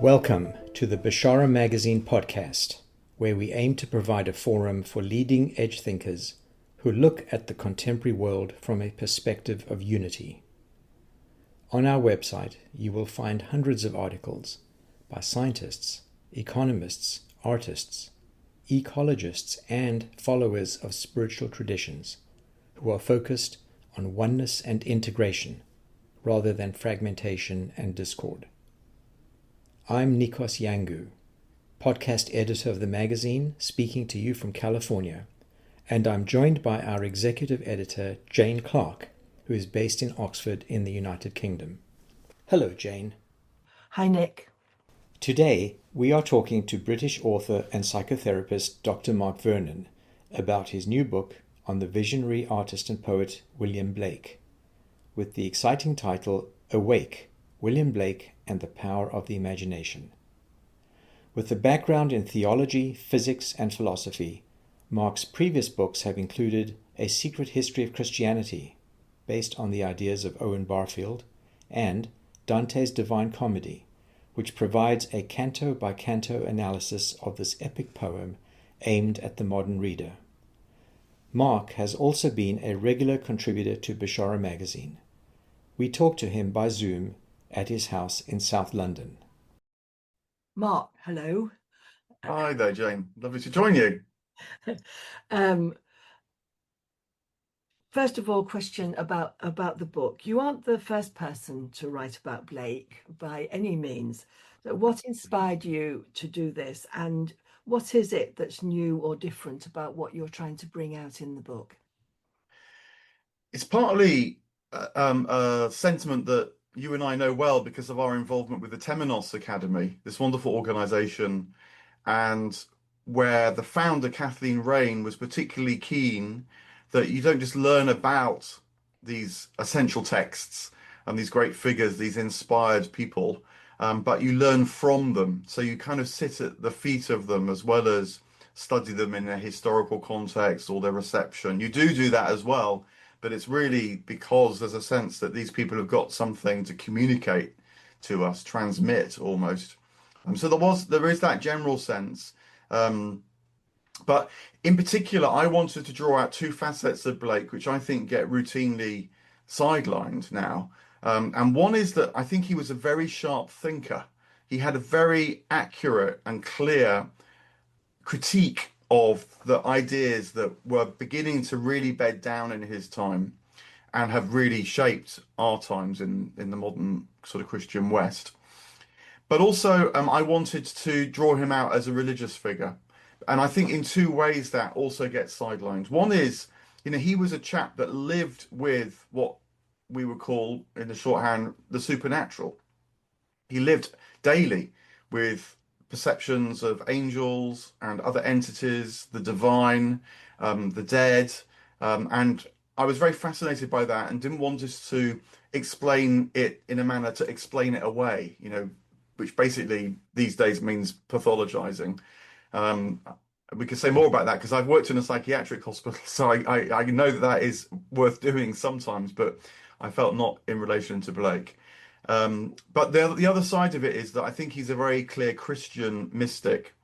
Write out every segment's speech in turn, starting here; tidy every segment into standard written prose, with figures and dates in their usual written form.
Welcome to the Bashara Magazine podcast, where we aim to provide a forum for leading edge thinkers who look at the contemporary world from a perspective of unity. On our website, you will find hundreds of articles by scientists, economists, artists, ecologists, and followers of spiritual traditions who are focused on oneness and integration rather than fragmentation and discord. I'm Nikos Yangu, podcast editor of the magazine, speaking to you from California, and I'm joined by our executive editor, Jane Clark, who is based in Oxford in the United Kingdom. Hello, Jane. Hi, Nick. Today, we are talking to British author and psychotherapist Dr. Mark Vernon about his new book on the visionary artist and poet William Blake, with the exciting title, Awake, William Blake and the Power of the Imagination. With a background in theology, physics, and philosophy, Mark's previous books have included A Secret History of Christianity, based on the ideas of Owen Barfield, and Dante's Divine Comedy, which provides a canto-by-canto analysis of this epic poem aimed at the modern reader. Mark has also been a regular contributor to Bashara Magazine. We talked to him by Zoom at his house in South London. Mark, hello. Hi there, Jane. Lovely to join you. First of all, question about the book. You aren't the first person to write about Blake by any means. So what inspired you to do this, and what is it that's new or different about what you're trying to bring out in the book? It's partly a sentiment that you and I know well because of our involvement with the Temenos Academy, this wonderful organization, and where the founder, Kathleen Rain, was particularly keen that you don't just learn about these essential texts and these great figures, these inspired people, but you learn from them. So you kind of sit at the feet of them as well as study them in a historical context or their reception. You do that as well, but it's really because there's a sense that these people have got something to communicate to us, transmit almost. So there is that general sense. But in particular, I wanted to draw out two facets of Blake, which I think get routinely sidelined now. And one is that I think he was a very sharp thinker. He had a very accurate and clear critique of the ideas that were beginning to really bed down in his time and have really shaped our times in the modern sort of Christian West. But also, I wanted to draw him out as a religious figure. And I think in two ways that also gets sidelined. One is, he was a chap that lived with what we would call, in the shorthand, the supernatural. He lived daily with perceptions of angels and other entities, the divine, the dead. And I was very fascinated by that and didn't want us to explain it in a manner to explain it away, which basically these days means pathologizing. We could say more about that because I've worked in a psychiatric hospital, so I know that is worth doing sometimes, but I felt not in relation to Blake. But the other side of it is that I think he's a very clear Christian mystic,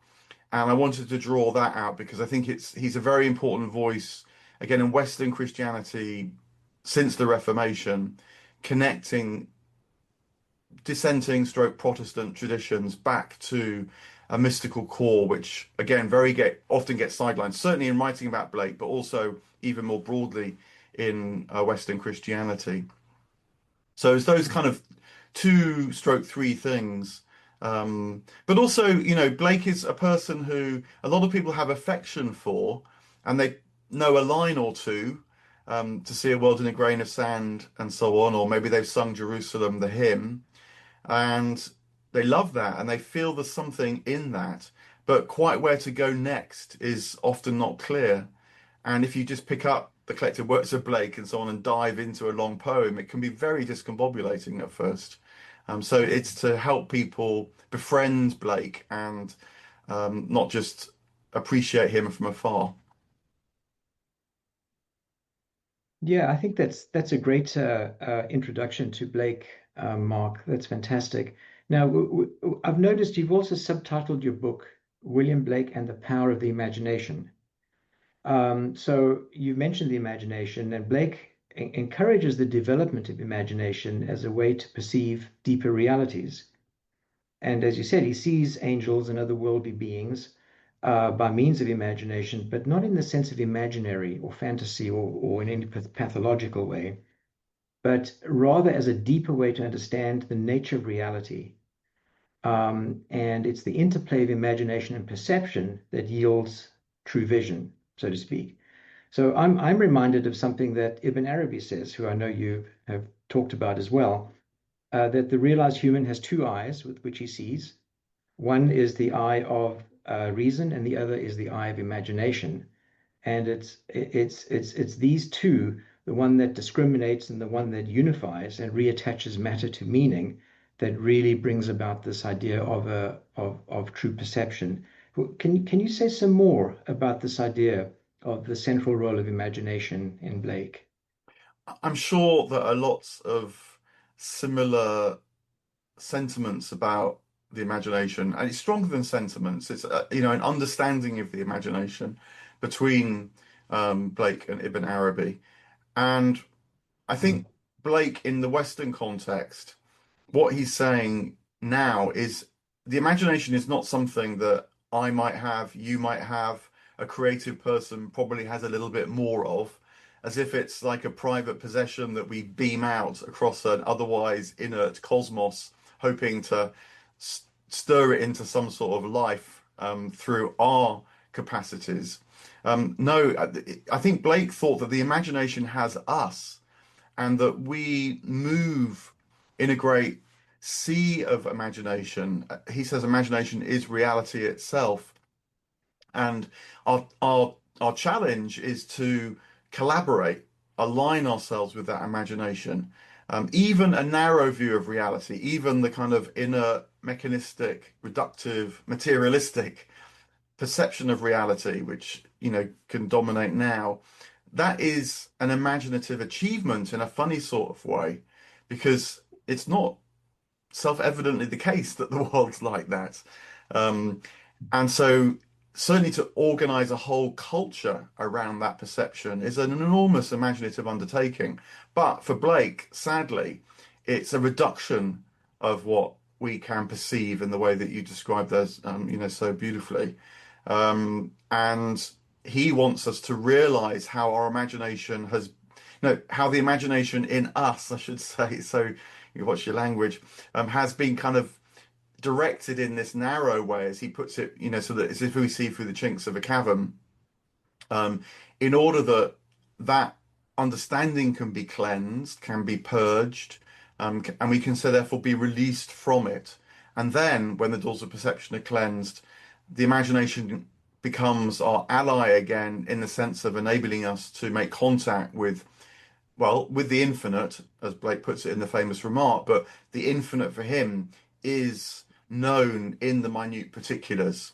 and I wanted to draw that out because I think he's a very important voice, again, in Western Christianity since the Reformation, connecting dissenting stroke Protestant traditions back to a mystical core, which again often gets sidelined, certainly in writing about Blake, but also even more broadly in Western Christianity. So it's those kind of three things. But also, Blake is a person who a lot of people have affection for, and they know a line or two, to see a world in a grain of sand and so on, or maybe they've sung Jerusalem, the hymn, and they love that and they feel there's something in that, but quite where to go next is often not clear. And if you just pick up the collected works of Blake and so on and dive into a long poem, it can be very discombobulating at first. So it's to help people befriend Blake and not just appreciate him from afar. Yeah, I think that's a great introduction to Blake, Mark. That's fantastic. Now, I've noticed you've also subtitled your book, William Blake and the Power of the Imagination. So you mentioned the imagination, and Blake encourages the development of imagination as a way to perceive deeper realities. And as you said, he sees angels and other worldly beings by means of imagination, but not in the sense of imaginary or fantasy or in any pathological way, but rather as a deeper way to understand the nature of reality. And it's the interplay of imagination and perception that yields true vision, so to speak. So I'm reminded of something that Ibn Arabi says, who I know you have talked about as well, that the realized human has two eyes with which he sees. One is the eye of reason, and the other is the eye of imagination. And it's these two, the one that discriminates and the one that unifies and reattaches matter to meaning, that really brings about this idea of true perception. Can you say some more about this idea of the central role of imagination in Blake? I'm sure there are lots of similar sentiments about the imagination, and it's stronger than sentiments. It's an understanding of the imagination between Blake and Ibn Arabi, and I think Blake, in the Western context, what he's saying now is the imagination is not something that I might have, you might have, a creative person probably has a little bit more of, as if it's like a private possession that we beam out across an otherwise inert cosmos, hoping to stir it into some sort of life through our capacities. No, I think Blake thought that the imagination has us and that we move in a great sea of imagination. He says imagination is reality itself, and our challenge is to collaborate, align ourselves with that imagination. Even a narrow view of reality, even the kind of inner mechanistic, reductive, materialistic perception of reality, which can dominate now, that is an imaginative achievement in a funny sort of way, because it's not self-evidently the case that the world's like that. Um, and so certainly to organize a whole culture around that perception is an enormous imaginative undertaking. But for Blake, sadly, it's a reduction of what we can perceive in the way that you described those, so beautifully. And he wants us to realize how our imagination has, no, how the imagination in us, I should say, so you watch your language, has been kind of directed in this narrow way, as he puts it, so that as if we see through the chinks of a cavern, in order that that understanding can be cleansed, can be purged, and we can so therefore be released from it. And then, when the doors of perception are cleansed, the imagination becomes our ally again in the sense of enabling us to make contact with, well, with the infinite, as Blake puts it in the famous remark, but the infinite for him is known in the minute particulars.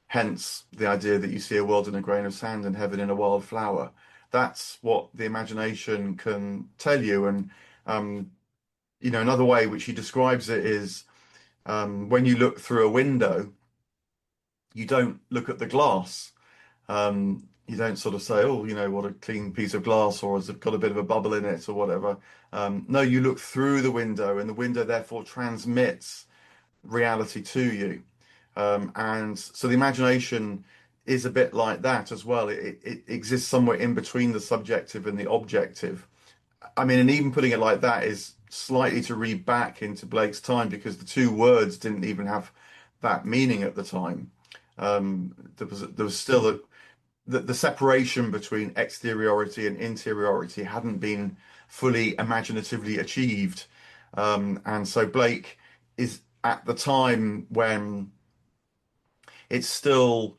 Hence the idea that you see a world in a grain of sand and heaven in a wild flower. That's what the imagination can tell you. And, another way which he describes it is when you look through a window, you don't look at the glass. You don't sort of say, oh, what a clean piece of glass, or has it got a bit of a bubble in it, or whatever. No, you look through the window, and the window therefore transmits reality to you. And so the imagination is a bit like that as well. It exists somewhere in between the subjective and the objective. I mean, and even putting it like that is slightly to read back into Blake's time, because the two words didn't even have that meaning at the time. There was still the separation between exteriority and interiority hadn't been fully imaginatively achieved. And so Blake is at the time when it's still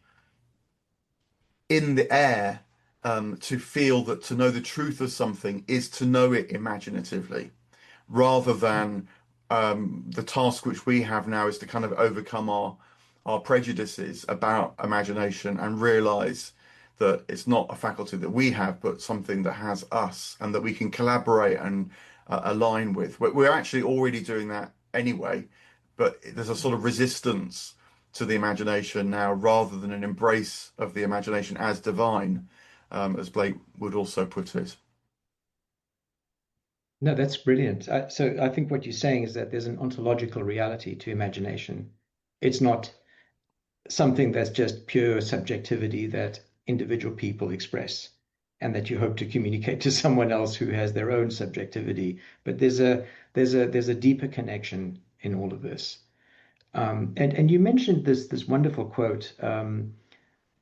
in the air, to feel that to know the truth of something is to know it imaginatively, rather than the task which we have now is to kind of overcome our prejudices about imagination and realize that it's not a faculty that we have, but something that has us and that we can collaborate and align with. We're actually already doing that anyway. but there's a sort of resistance to the imagination now rather than an embrace of the imagination as divine, as Blake would also put it. No, that's brilliant. So I think what you're saying is that there's an ontological reality to imagination. It's not something that's just pure subjectivity that individual people express and that you hope to communicate to someone else who has their own subjectivity. But there's a deeper connection in all of this. And you mentioned this wonderful quote.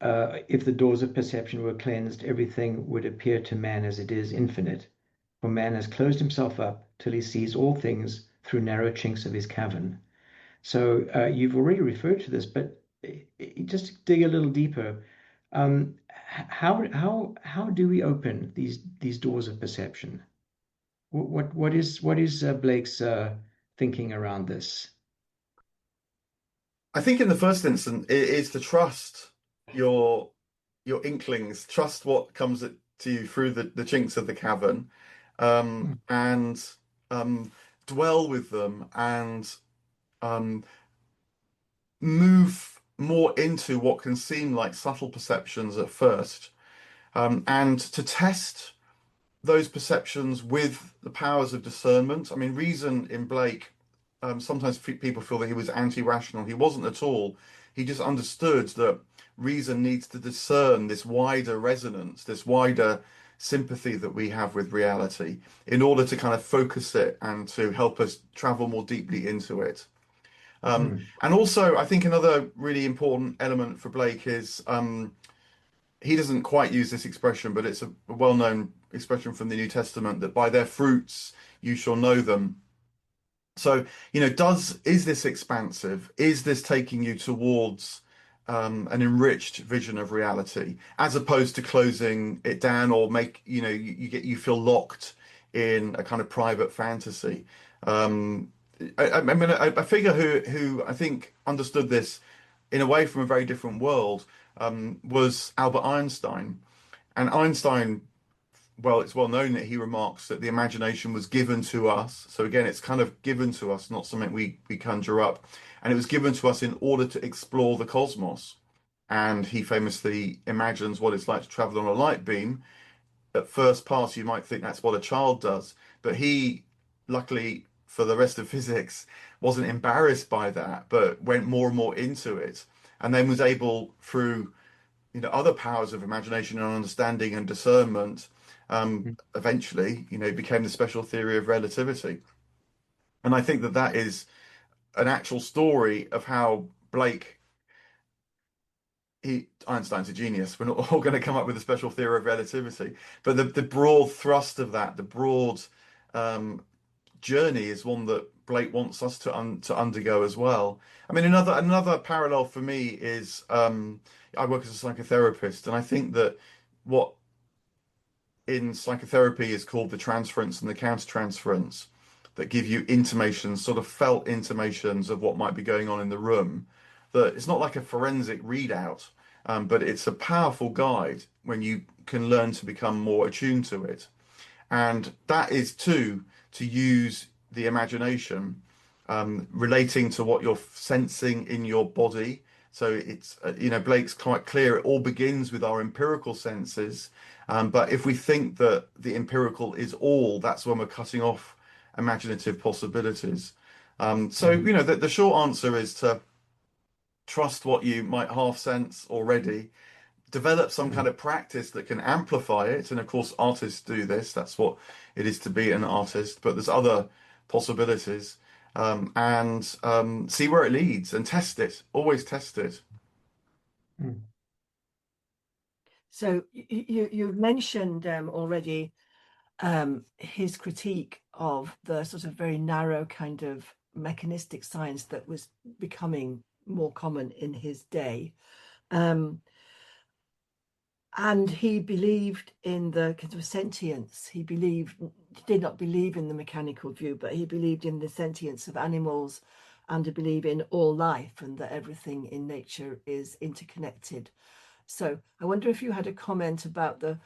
If the doors of perception were cleansed, everything would appear to man as it is infinite. For man has closed himself up till he sees all things through narrow chinks of his cavern. So you've already referred to this, but just dig a little deeper. How do we open these doors of perception? What is Blake's thinking around this? I think in the first instance, it is to trust your inklings, trust what comes to you through the chinks of the cavern, and dwell with them and um, move more into what can seem like subtle perceptions at first, and to test those perceptions with the powers of discernment. I mean, reason in Blake, sometimes people feel that he was anti-rational. He wasn't at all. He just understood that reason needs to discern this wider resonance, this wider sympathy that we have with reality in order to kind of focus it and to help us travel more deeply into it. And also, I think another really important element for Blake is he doesn't quite use this expression, but it's a well-known expression from the New Testament that by their fruits you shall know them. So, is this expansive? Is this taking you towards an enriched vision of reality, as opposed to closing it down or you feel locked in a kind of private fantasy? I mean, a figure who I think understood this in a way from a very different world was Albert Einstein. And Einstein, well, it's well known that he remarks that the imagination was given to us. So again, it's kind of given to us, not something we conjure up. And it was given to us in order to explore the cosmos. And he famously imagines what it's like to travel on a light beam. At first pass, you might think that's what a child does. But he, luckily for the rest of physics, wasn't embarrassed by that, but went more and more into it. And then was able, through other powers of imagination and understanding and discernment, eventually, became the special theory of relativity. And I think that is an actual story of how Blake, Einstein's a genius. We're not all going to come up with a special theory of relativity, but the broad thrust of that, the broad journey, is one that Blake wants us to undergo as well. I mean, another parallel for me is I work as a psychotherapist, and I think that what in psychotherapy is called the transference and the countertransference, that give you intimations, sort of felt intimations of what might be going on in the room. That it's not like a forensic readout, but it's a powerful guide when you can learn to become more attuned to it. And that is to use the imagination, relating to what you're sensing in your body. So it's, Blake's quite clear, it all begins with our empirical senses. But if we think that the empirical is all, that's when we're cutting off imaginative possibilities. The short answer is to trust what you might half sense already, develop some kind of practice that can amplify it. And of course, artists do this. That's what it is to be an artist. But there's other possibilities, and see where it leads and test it. Always test it. So you've mentioned already his critique of the sort of very narrow kind of mechanistic science that was becoming more common in his day. And he believed in the kind of sentience. He did not believe in the mechanical view, but he believed in the sentience of animals and to believe in all life and that everything in nature is interconnected. So I wonder if you had a comment about the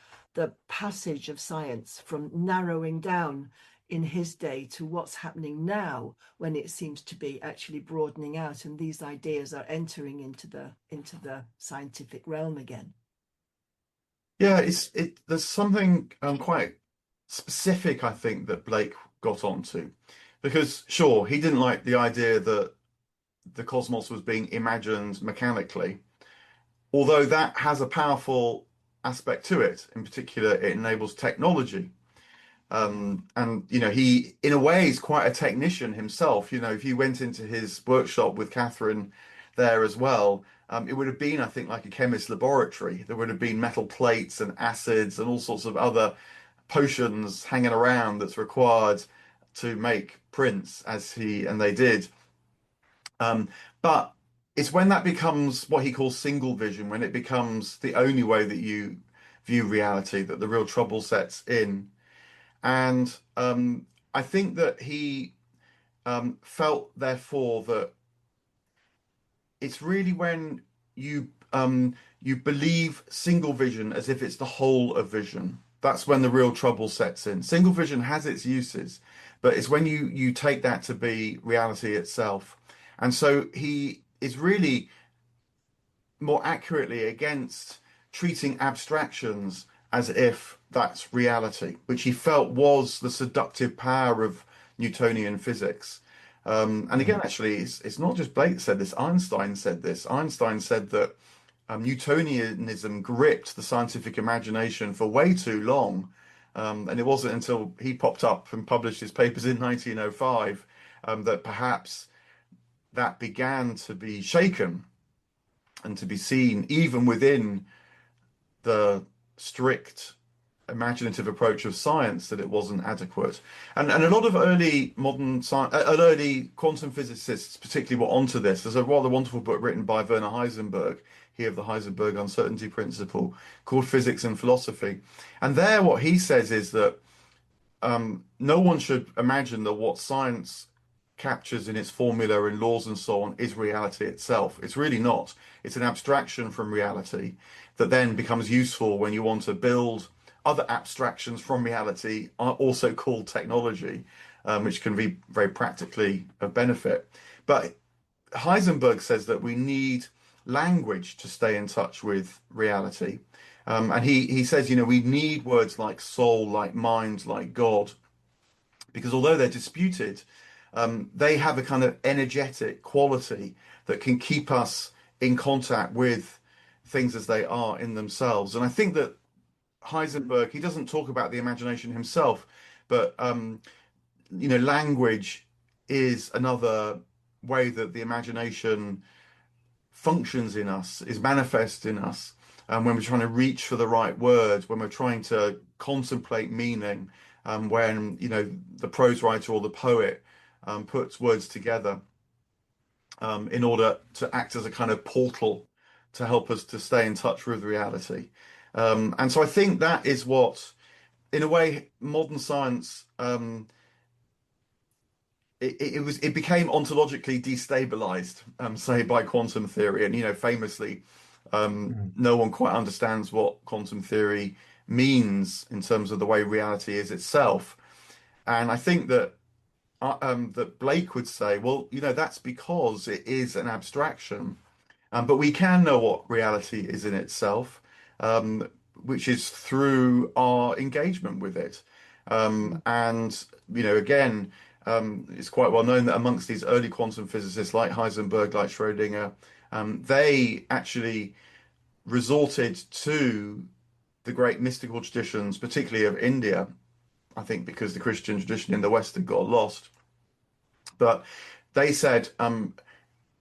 passage of science from narrowing down in his day to what's happening now, when it seems to be actually broadening out and these ideas are entering into the scientific realm again? Yeah, there's something quite specific, I think, that Blake got onto. Because sure, he didn't like the idea that the cosmos was being imagined mechanically, although that has a powerful aspect to it. In particular, it enables technology. And he, in a way, is quite a technician himself. If you went into his workshop with Catherine there as well, it would have been, I think, like a chemist's laboratory. There would have been metal plates and acids and all sorts of other potions hanging around that's required to make prints, as he and they did. But it's when that becomes what he calls single vision, when it becomes the only way that you view reality, that the real trouble sets in. And I think that he felt, therefore, that it's really when you believe single vision as if it's the whole of vision. That's when the real trouble sets in. Single vision has its uses, but it's when you take that to be reality itself. And so he is really more accurately against treating abstractions as if that's reality, which he felt was the seductive power of Newtonian physics. And again, actually, it's not just Blake that said this. Einstein said this. Einstein said that Newtonianism gripped the scientific imagination for way too long. And it wasn't until he popped up and published his papers in 1905 that perhaps that began to be shaken and to be seen even within the strict imaginative approach of science, that it wasn't adequate. And a lot of early modern science, early quantum physicists particularly were onto this. There's a rather wonderful book written by Werner Heisenberg, he of the Heisenberg uncertainty principle, called Physics and Philosophy. And there what he says is that no one should imagine that what science captures in its formula and laws and so on is reality itself. It's really not. It's an abstraction from reality that then becomes useful when you want to build other abstractions from reality, are also called technology, which can be very practically of benefit. But Heisenberg says that we need language to stay in touch with reality. And he says, we need words like soul, like mind, like God, because although they're disputed, they have a kind of energetic quality that can keep us in contact with things as they are in themselves. And I think that Heisenberg, he doesn't talk about the imagination himself, but language is another way that the imagination functions in us, is manifest in us. And when we're trying to reach for the right words, when we're trying to contemplate meaning, when the prose writer or the poet puts words together in order to act as a kind of portal to help us to stay in touch with reality. And so I think that is what, in a way, modern science it became ontologically destabilized, say, by quantum theory. And famously, no one quite understands what quantum theory means in terms of the way reality is itself. And I think that that Blake would say, well, that's because it is an abstraction. But we can know what reality is in itself, which is through our engagement with it. And, again, it's quite well known that amongst these early quantum physicists like Heisenberg, like Schrödinger, they actually resorted to the great mystical traditions, particularly of India, I think because the Christian tradition in the West had got lost. But they said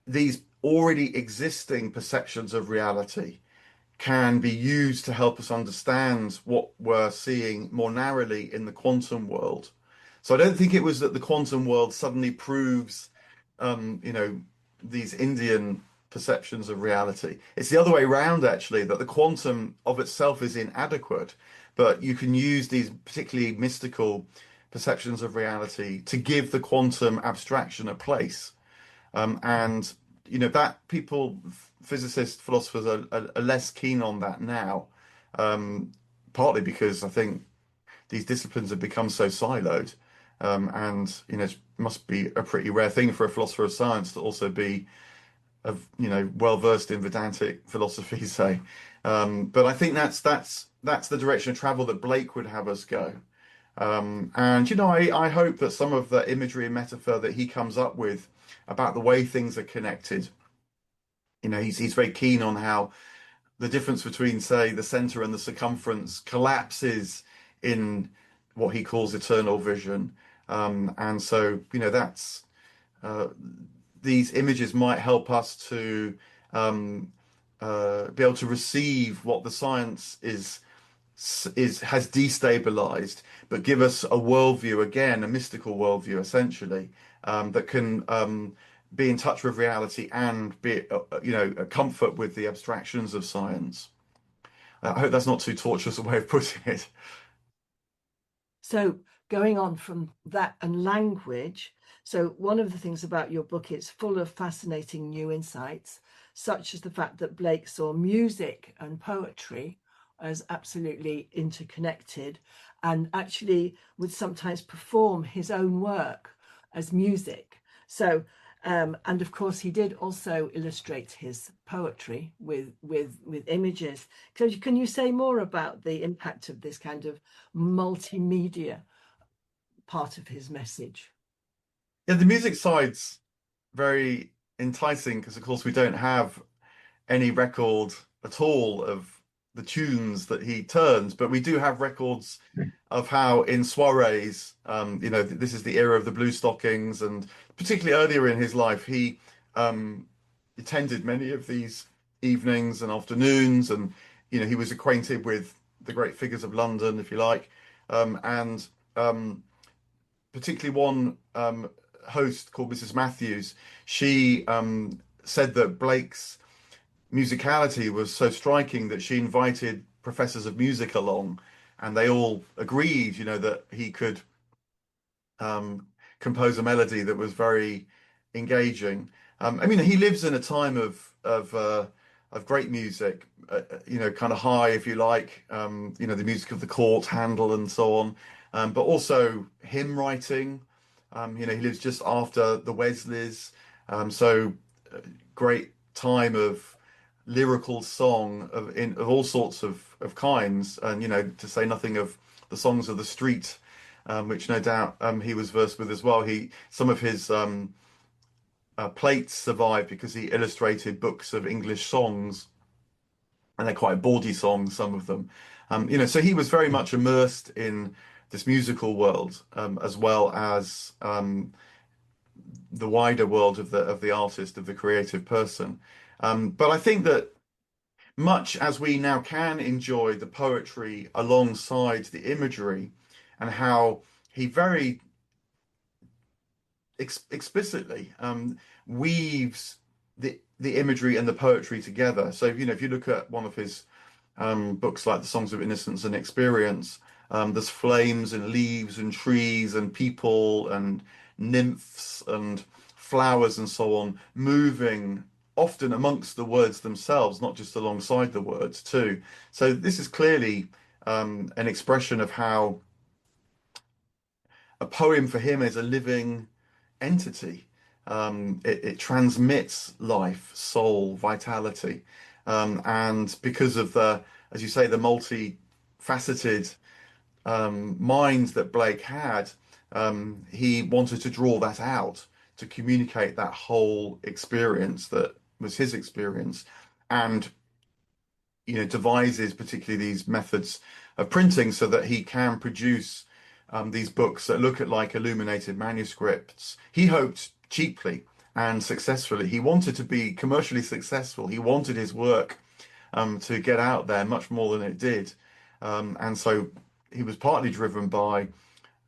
these already existing perceptions of reality can be used to help us understand what we're seeing more narrowly in the quantum world. So I don't think it was that the quantum world suddenly proves, these Indian perceptions of reality. It's the other way around, actually, that the quantum of itself is inadequate, but you can use these particularly mystical perceptions of reality to give the quantum abstraction a place. And that people, physicists, philosophers are less keen on that now, partly because I think these disciplines have become so siloed. And it must be a pretty rare thing for a philosopher of science to also be well versed in Vedantic philosophy, say. But I think that's the direction of travel that Blake would have us go. And I hope that some of the imagery and metaphor that he comes up with about the way things are connected, he's very keen on how the difference between, say, the center and the circumference collapses in what he calls eternal vision. And so, that's uh, these images might help us to um, be able to receive what the science has destabilized, but give us a worldview again, a mystical worldview, essentially, that can be in touch with reality and be, a comfort with the abstractions of science. I hope that's not too tortuous a way of putting it. So going on from that and language, so one of the things about your book, it's full of fascinating new insights, such as the fact that Blake saw music and poetry as absolutely interconnected, and actually would sometimes perform his own work as music. So and of course, he did also illustrate his poetry with images. Can you say more about the impact of this kind of multimedia part of his message? Yeah, the music side's very enticing because, of course, we don't have any record at all of the tunes that he turns, but we do have records of how in soirees, this is the era of the Blue Stockings, and particularly earlier in his life, he attended many of these evenings and afternoons, and he was acquainted with the great figures of London, if you like, and particularly one host called Mrs. Matthews. She said that Blake's musicality was so striking that she invited professors of music along, and they all agreed, that he could compose a melody that was very engaging. He lives in a time of great music, kind of high, if you like, the music of the court, Handel, and so on, but also hymn writing. He lives just after the Wesleys, so great time of lyrical song of all sorts of kinds, and to say nothing of the songs of the street, which no doubt he was versed with as well. Some of his plates survive because he illustrated books of English songs, and they're quite bawdy songs, some of them. So he was very much immersed in this musical world, as well as the wider world of the artist, of the creative person. But I think that much as we now can enjoy the poetry alongside the imagery, and how he very explicitly weaves the imagery and the poetry together. So, if you look at one of his books like the Songs of Innocence and Experience, there's flames and leaves and trees and people and nymphs and flowers and so on moving often amongst the words themselves, not just alongside the words too. So this is clearly an expression of how a poem for him is a living entity. It transmits life, soul, vitality. And because of as you say, the multifaceted mind that Blake had, he wanted to draw that out to communicate that whole experience that was his experience. And devises particularly these methods of printing so that he can produce these books that look at like illuminated manuscripts. He hoped cheaply and successfully. He wanted to be commercially successful. He wanted his work to get out there much more than it did. And so he was partly driven by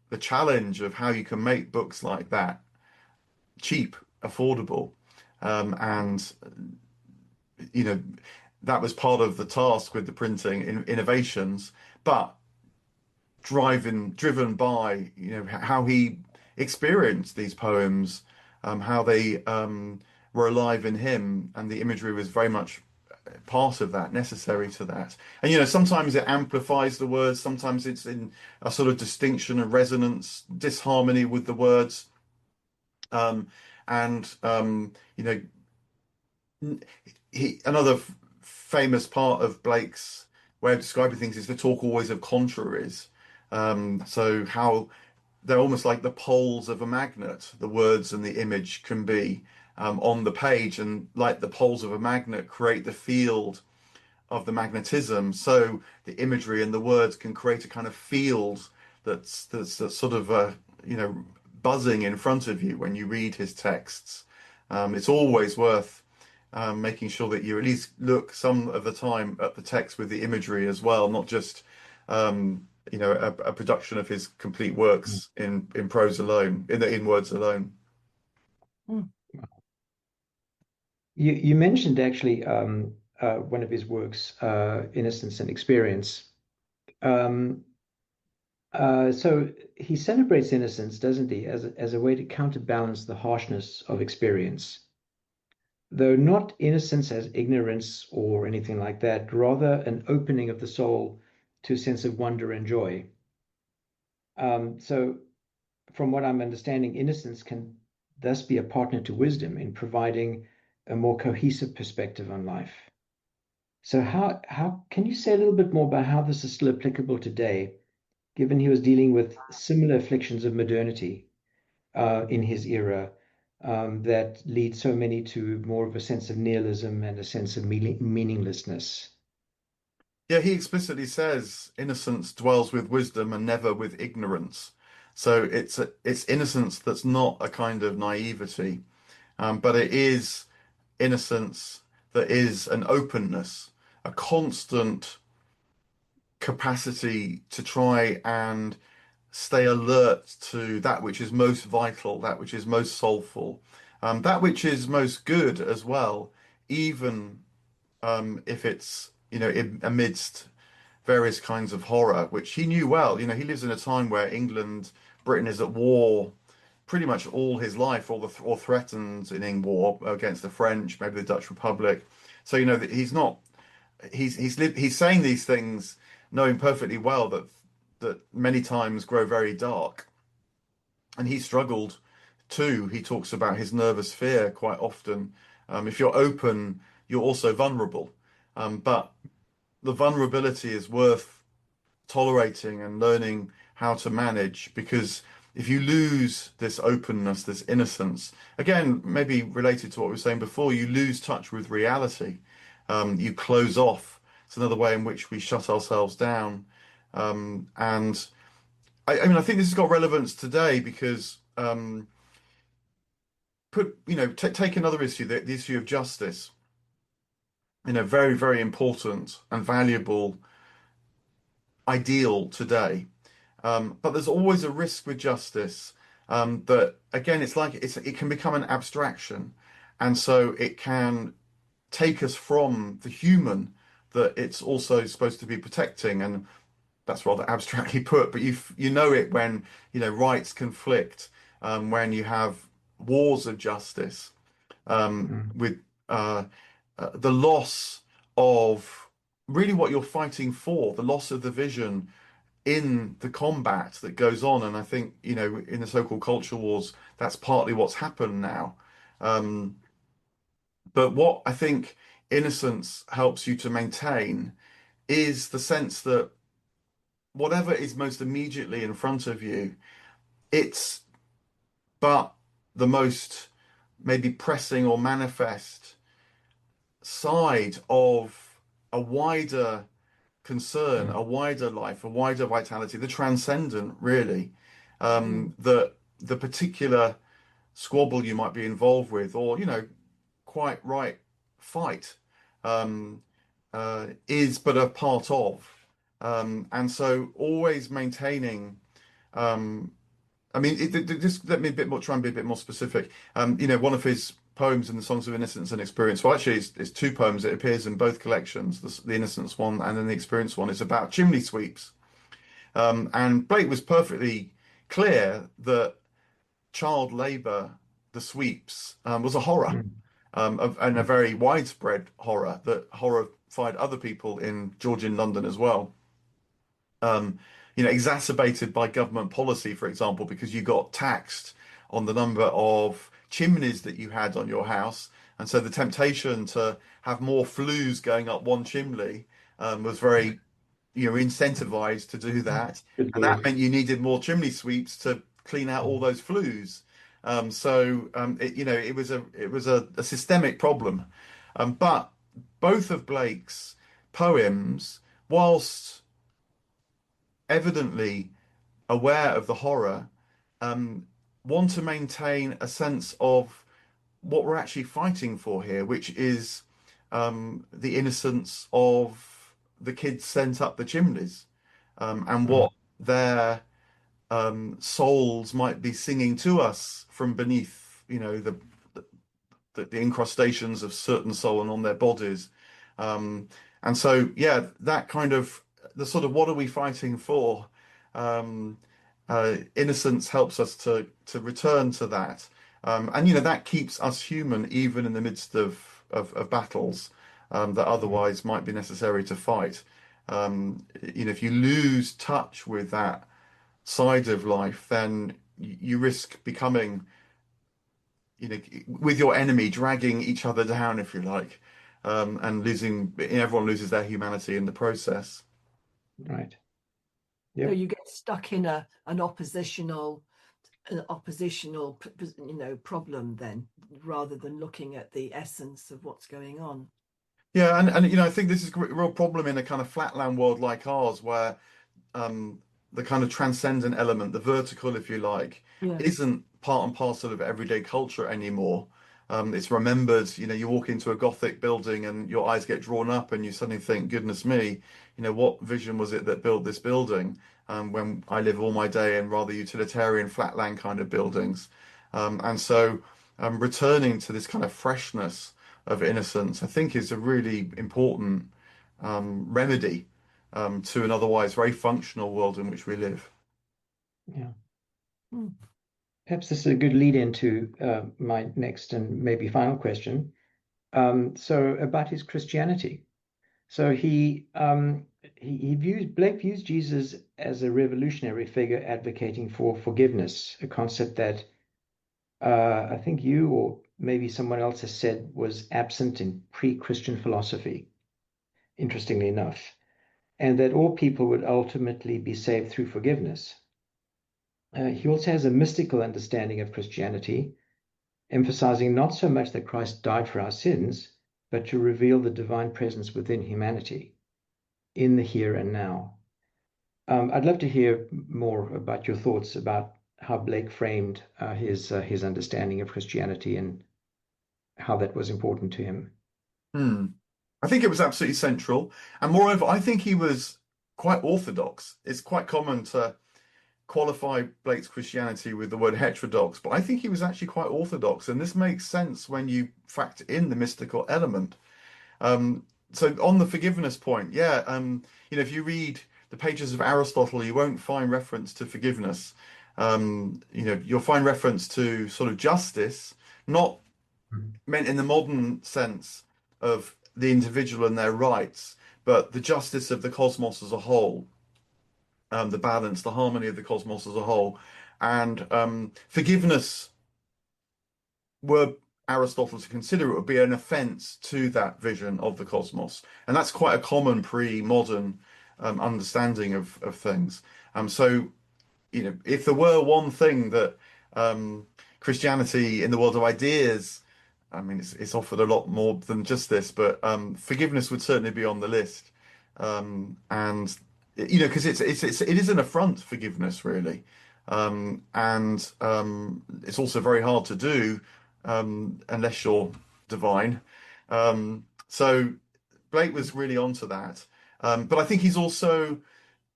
the challenge of how you can make books like that cheap, affordable, and you know that was part of the task with the printing innovations, but driven by how he experienced these poems, how they were alive in him, and the imagery was very much part of that, necessary to that. And sometimes it amplifies the words, sometimes it's in a sort of distinction and resonance, disharmony with the words. Um, and another famous part of Blake's way of describing things is the talk always of contraries. So how they're almost like the poles of a magnet. The words and the image can be on the page, and like the poles of a magnet create the field of the magnetism. So the imagery and the words can create a kind of field that's sort of you know buzzing in front of you when you read his texts. It's always worth making sure that you at least look some of the time at the text with the imagery as well, not just a production of his complete works in prose alone, in words alone. Mm. You mentioned actually one of his works, Innocence and Experience. Um, so he celebrates innocence, doesn't he, as a way to counterbalance the harshness of experience, though not innocence as ignorance or anything like that, rather an opening of the soul to a sense of wonder and joy. So, from what I'm understanding, innocence can thus be a partner to wisdom in providing a more cohesive perspective on life. So, how can you say a little bit more about how this is still applicable today, given he was dealing with similar afflictions of modernity in his era that lead so many to more of a sense of nihilism and a sense of meaninglessness? Yeah, he explicitly says innocence dwells with wisdom and never with ignorance. So it's innocence that's not a kind of naivety, but it is innocence that is an openness, a constant capacity to try and stay alert to that which is most vital, that which is most soulful, that which is most good as well, even if it's amidst various kinds of horror, which he knew well. He lives in a time where Britain is at war pretty much all his life, or threatened in war against the French, maybe the Dutch Republic. So that he's not he's saying these things knowing perfectly well that many times grow very dark, and he struggled too. He talks about his nervous fear quite often. If you're open, you're also vulnerable, but the vulnerability is worth tolerating and learning how to manage, because if you lose this openness, this innocence, again, maybe related to what we were saying before, you lose touch with reality. You close off. It's another way in which we shut ourselves down. And I mean, I think this has got relevance today because take another issue, the issue of justice. Very, very important and valuable ideal today. But there's always a risk with justice, that again, it can become an abstraction, and so it can take us from the human that it's also supposed to be protecting, and that's rather abstractly put. But you know it when rights conflict, when you have wars of justice, with the loss of really what you're fighting for, the loss of the vision in the combat that goes on. And I think, in the so-called culture wars, that's partly what's happened now. But what I think innocence helps you to maintain is the sense that whatever is most immediately in front of you, it's but the most maybe pressing or manifest side of a wider concern, a wider life, a wider vitality, the transcendent, really, that the particular squabble you might be involved with, or, quite right fight, is but a part of. And so always maintaining, I mean, just let me try and be a bit more specific. One of his poems in the Songs of Innocence and Experience, well, actually, it's two poems. It appears in both collections, the Innocence one and then the Experience one. Is about chimney sweeps. And Blake was perfectly clear that child labour, the sweeps, was a horror. and a very widespread horror that horrified other people in Georgian London as well. Um, exacerbated by government policy, for example, because you got taxed on the number of chimneys that you had on your house. And so the temptation to have more flues going up one chimney was very, incentivized to do that. Good And that Lord. meant you needed more chimney sweeps to clean out all those flues. It was a systemic problem. But both of Blake's poems, whilst evidently aware of the horror, um, want to maintain a sense of what we're actually fighting for here, which is the innocence of the kids sent up the chimneys, and Mm. what their souls might be singing to us from beneath, the incrustations of soot and so on their bodies. Um, and so, yeah, that kind of the sort of what are we fighting for? Um, Innocence helps us to return to that, and that keeps us human even in the midst of battles that otherwise might be necessary to fight. If you lose touch with that side of life, then you risk becoming with your enemy, dragging each other down, if you like, and everyone loses their humanity in the process. Right. So Yep. you get stuck in an oppositional problem then, rather than looking at the essence of what's going on. Yeah, and I think this is a real problem in a kind of flatland world like ours, where the kind of transcendent element, the vertical, if you like, Yeah. isn't part and parcel of everyday culture anymore. It's remembered, you walk into a Gothic building and your eyes get drawn up and you suddenly think, goodness me, what vision was it that built this building? When I live all my day in rather utilitarian flatland kind of buildings. And so returning to this kind of freshness of innocence, I think is a really important remedy to an otherwise very functional world in which we live. Yeah. Hmm. Perhaps this is a good lead into my next and maybe final question. So about his Christianity. So Blake views Jesus as a revolutionary figure advocating for forgiveness, a concept that I think you or maybe someone else has said was absent in pre-Christian philosophy, interestingly enough, and that all people would ultimately be saved through forgiveness. He also has a mystical understanding of Christianity, emphasizing not so much that Christ died for our sins, but to reveal the divine presence within humanity in the here and now. I'd love to hear more about your thoughts about how Blake framed his understanding of Christianity and how that was important to him. Hmm. I think it was absolutely central. And moreover, I think he was quite orthodox. It's quite common to qualify Blake's Christianity with the word heterodox, but I think he was actually quite orthodox. And this makes sense when you factor in the mystical element. So on the forgiveness point, yeah, if you read the pages of Aristotle, you won't find reference to forgiveness. You'll find reference to sort of justice, not meant in the modern sense of the individual and their rights, but the justice of the cosmos as a whole, the balance, the harmony of the cosmos as a whole, and forgiveness were Aristotle to consider, it would be an offense to that vision of the cosmos. And that's quite a common pre-modern understanding of things. So, if there were one thing that Christianity in the world of ideas, I mean, it's offered a lot more than just this, but forgiveness would certainly be on the list. And because it is an affront, forgiveness, really. And it's also very hard to do unless you're divine. So Blake was really onto that. But I think he's also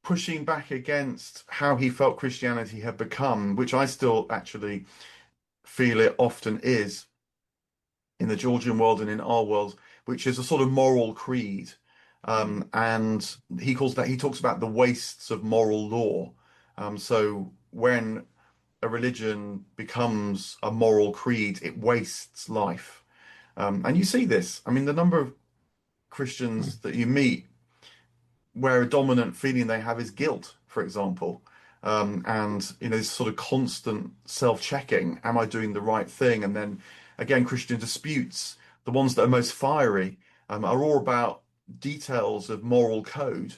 pushing back against how he felt Christianity had become, which I still actually feel it often is in the Georgian world and in our world, which is a sort of moral creed. And he talks about the wastes of moral law. So when a religion becomes a moral creed, it wastes life. And you see this. I mean, the number of Christians that you meet where a dominant feeling they have is guilt, for example. And this sort of constant self-checking, am I doing the right thing? And then again, Christian disputes, the ones that are most fiery, are all about details of moral code.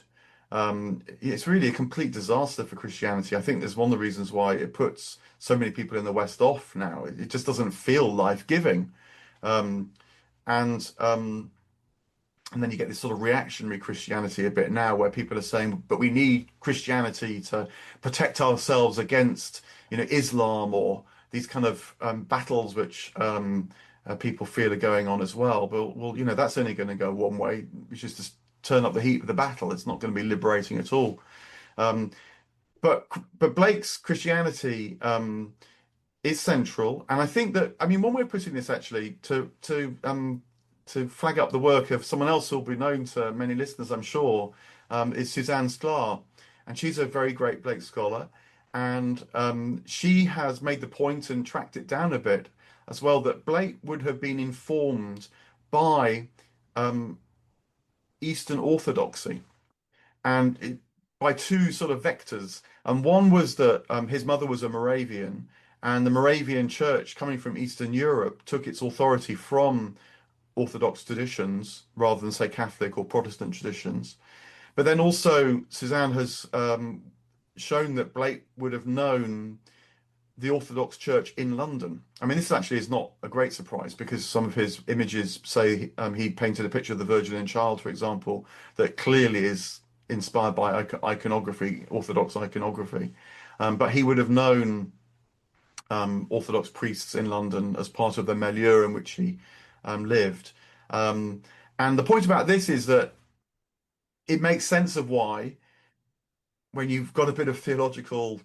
It's really a complete disaster for Christianity. I think there's one of the reasons why it puts so many people in the West off now. It just doesn't feel life-giving. Um, and and then you get this sort of reactionary Christianity a bit now, where people are saying, but we need Christianity to protect ourselves against, Islam or these kind of battles which people feel are going on as well. But well, that's only going to go one way, which is to turn up the heat of the battle. It's not going to be liberating at all. Um, but Blake's Christianity is central, and I think that, I mean, when we're putting this actually to flag up the work of someone else who'll be known to many listeners, I'm sure, is Suzanne Sklar, and she's a very great Blake scholar, and she has made the point and tracked it down a bit as well that Blake would have been informed by Eastern Orthodoxy, and by two sort of vectors. And one was that his mother was a Moravian, and the Moravian church, coming from Eastern Europe, took its authority from Orthodox traditions rather than, say, Catholic or Protestant traditions. But then also, Suzanne has shown that Blake would have known the Orthodox Church in London. I mean, this actually is not a great surprise, because some of his images say he painted a picture of the Virgin and Child, for example, that clearly is inspired by iconography, Orthodox iconography. But he would have known Orthodox priests in London as part of the milieu in which he lived. And the point about this is that it makes sense of why, when you've got a bit of theological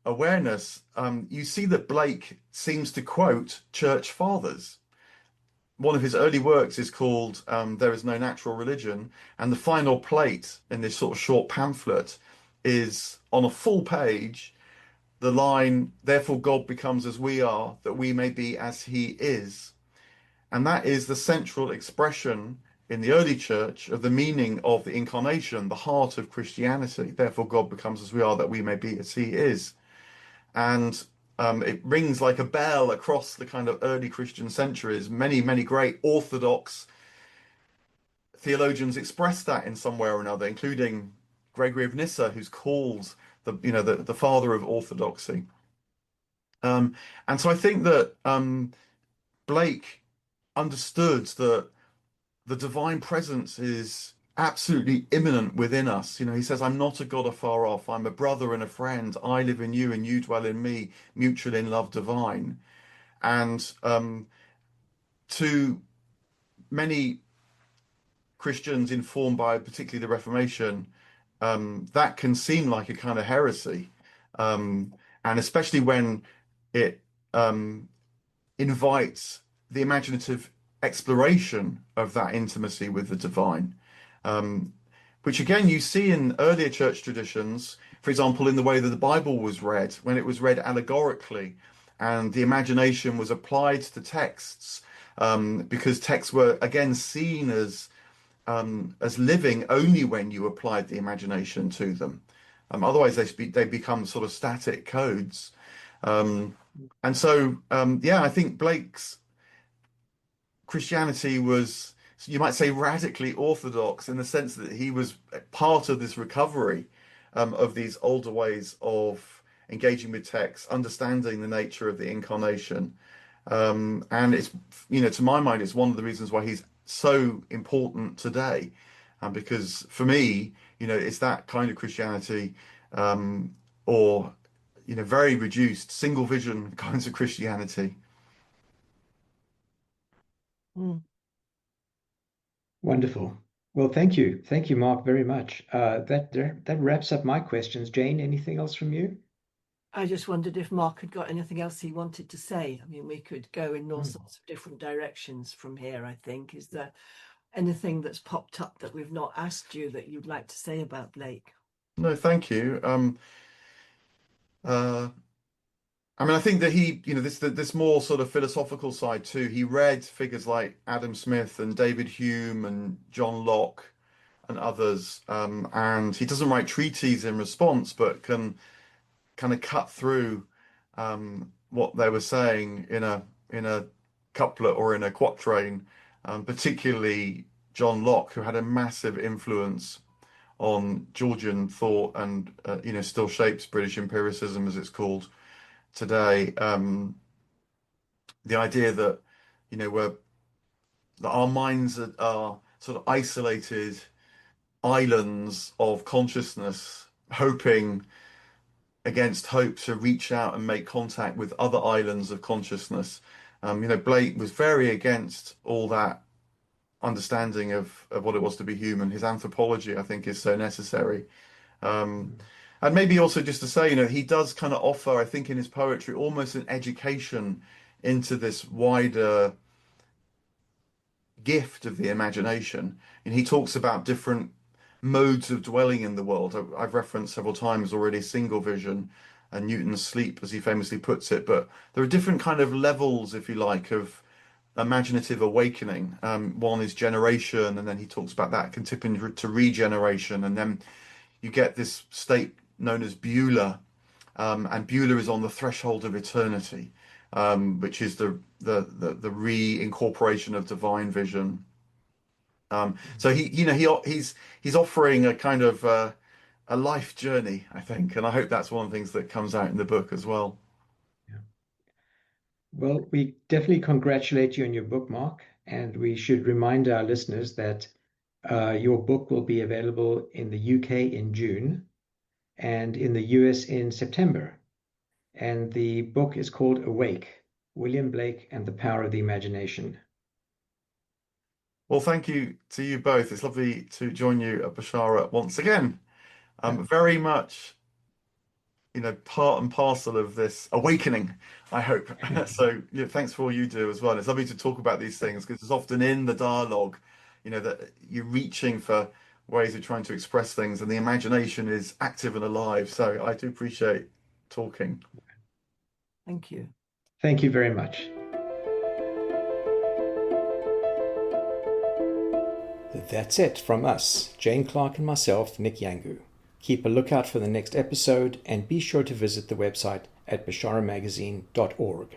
awareness, you see that Blake seems to quote church fathers. One of his early works is called There Is No Natural Religion, and the final plate in this sort of short pamphlet is, on a full page, the line, "Therefore God becomes as we are, that we may be as he is." And that is the central expression in the early church of the meaning of the incarnation, the heart of Christianity. Therefore God becomes as we are, that we may be as he is. And it rings like a bell across the kind of early Christian centuries. Many, many great Orthodox theologians express that in some way or another, including Gregory of Nyssa, who's called the father of Orthodoxy. And so I think that Blake understood that the divine presence is absolutely immanent within us. He says, I'm not a God afar off. I'm a brother and a friend. I live in you and you dwell in me, mutual in love divine. And to many Christians informed by particularly the Reformation, that can seem like a kind of heresy. And especially when it invites the imaginative exploration of that intimacy with the divine, which again you see in earlier church traditions, for example, in the way that the Bible was read, when it was read allegorically, and the imagination was applied to texts, because texts were again seen as living only when you applied the imagination to them. Otherwise, they become sort of static codes. And so, I think Blake's Christianity was, you might say, radically orthodox, in the sense that he was part of this recovery of these older ways of engaging with text, understanding the nature of the incarnation. And it's, to my mind, it's one of the reasons why he's so important today. Because for me, it's that kind of Christianity, or very reduced, single vision kinds of Christianity. Mm. Wonderful. Well, thank you. Thank you, Mark, very much. That wraps up my questions. Jane, anything else from you? I just wondered if Mark had got anything else he wanted to say. I mean, we could go in all sorts of different directions from here, I think. Is there anything that's popped up that we've not asked you that you'd like to say about Blake? No, thank you. I mean, I think that he, this more sort of philosophical side too. He read figures like Adam Smith and David Hume and John Locke and others, and he doesn't write treatises in response, but can kind of cut through what they were saying in a couplet or in a quatrain. Particularly John Locke, who had a massive influence on Georgian thought and still shapes British empiricism as it's called today. The idea that that our minds are sort of isolated islands of consciousness, hoping against hope to reach out and make contact with other islands of consciousness. Blake was very against all that understanding of what it was to be human. His anthropology, I think, is so necessary. And maybe also just to say, he does kind of offer, I think, in his poetry, almost an education into this wider gift of the imagination. And he talks about different modes of dwelling in the world. I've referenced several times already single vision and Newton's sleep, as he famously puts it. But there are different kind of levels, if you like, of imaginative awakening. One is generation, and then he talks about that can tip into regeneration, and then you get this state known as Beulah, and Beulah is on the threshold of eternity, which is the reincorporation of divine vision. So he's offering a kind of a life journey, I think, and I hope that's one of the things that comes out in the book as well. Yeah. Well, we definitely congratulate you on your book, Mark, and we should remind our listeners that your book will be available in the UK in June and in the US in September. And the book is called Awake, William Blake and the Power of the Imagination. Well, thank you to you both. It's lovely to join you at Bashara once again. Very much, part and parcel of this awakening, I hope. So, thanks for all you do as well. It's lovely to talk about these things because it's often in the dialogue, that you're reaching for ways of trying to express things, and the imagination is active and alive. So I do appreciate talking. Thank you. Thank you very much. That's it from us, Jane Clark and myself, Nick Yangu. Keep a lookout for the next episode and be sure to visit the website at basharamagazine.org.